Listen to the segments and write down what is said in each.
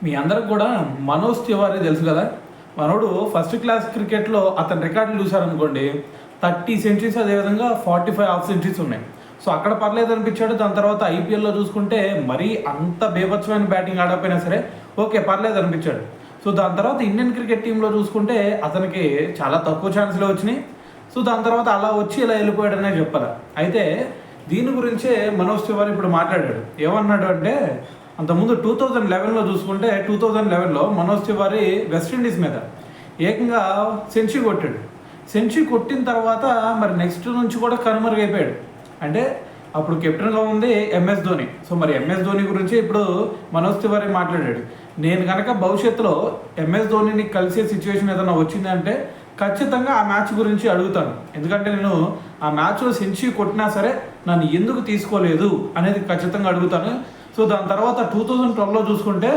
మీ అందరికి కూడా మనోజ్ తివారీ తెలుసు కదా. మనోడు ఫస్ట్ క్లాస్ క్రికెట్లో అతని రికార్డులు చూసారనుకోండి, 30 సెంచరీస్, అదేవిధంగా 45 హాఫ్ సెంచరీస్ ఉన్నాయి. సో అక్కడ పర్లేదు అనిపించాడు. దాని తర్వాత ఐపీఎల్లో చూసుకుంటే మరీ అంత బేభత్సమైన బ్యాటింగ్ ఆడకపోయినా సరే ఓకే పర్లేదు అనిపించాడు. సో దాని తర్వాత ఇండియన్ క్రికెట్ టీంలో చూసుకుంటే అతనికి చాలా తక్కువ ఛాన్స్లే వచ్చినాయి. సో దాని తర్వాత అలా వచ్చి ఇలా వెళ్ళిపోయాడనే చెప్పాలి. అయితే దీని గురించే మనోజ్ తివారీ ఇప్పుడు మాట్లాడాడు. ఏమన్నాడు అంటే, అంతకుముందు 2011లో చూసుకుంటే 2011లో మనోజ్ తివారీ వెస్టిండీస్ మీద ఏకంగా సెంచరీ కొట్టాడు. సెంచరీ కొట్టిన తర్వాత మరి నెక్స్ట్ నుంచి కూడా కనుమరుగైపోయాడు. అంటే అప్పుడు కెప్టెన్గా ఉంది ఎంఎస్ ధోని. సో మరి ఎంఎస్ ధోని గురించి ఇప్పుడు మనోజ్ తివారీ మాట్లాడాడు. నేను కనుక భవిష్యత్తులో ఎంఎస్ ధోనిని కలిసే సిచ్యువేషన్ ఏదైనా వచ్చిందంటే ఖచ్చితంగా ఆ మ్యాచ్ గురించి అడుగుతాను. ఎందుకంటే నేను ఆ మ్యాచ్లో సెంచరీ కొట్టినా సరే నన్ను ఎందుకు తీసుకోలేదు అనేది ఖచ్చితంగా అడుగుతాను. సో దాని తర్వాత 2012లో చూసుకుంటే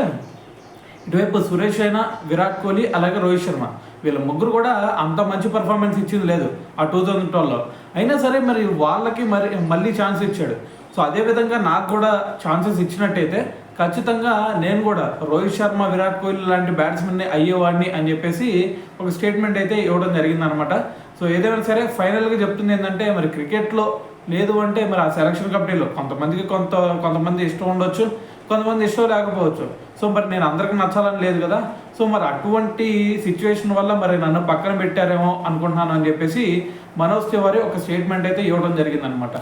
ఇటువైపు సురేష్ అయినా, విరాట్ కోహ్లీ, అలాగే రోహిత్ శర్మ, వీళ్ళ ముగ్గురు కూడా అంత మంచి పర్ఫార్మెన్స్ ఇచ్చింది లేదు ఆ 2012లో. అయినా సరే మరి వాళ్ళకి మళ్ళీ ఛాన్స్ ఇచ్చాడు. సో అదేవిధంగా నాకు కూడా ఛాన్సెస్ ఇచ్చినట్టయితే ఖచ్చితంగా నేను కూడా రోహిత్ శర్మ, విరాట్ కోహ్లీ లాంటి బ్యాట్స్మెన్ని అయ్యేవాడిని అని చెప్పేసి ఒక స్టేట్మెంట్ అయితే ఇవ్వడం జరిగిందనమాట. సో ఏదైనా సరే ఫైనల్గా చెప్తుంది ఏంటంటే, మరి క్రికెట్లో లేదు అంటే మరి ఆ సెలక్షన్ కమిటీలో కొంతమంది ఇష్టం ఉండొచ్చు, కొంతమంది ఇష్టం లేకపోవచ్చు. సో మరి నేను అందరికి నచ్చాలని లేదు కదా. సో మరి అటువంటి సిచ్యువేషన్ వల్ల మరి నన్ను పక్కన పెట్టారేమో అనుకుంటున్నాను అని చెప్పేసి మనోజ్ తివారీ ఒక స్టేట్మెంట్ అయితే ఇవ్వడం జరిగిందనమాట.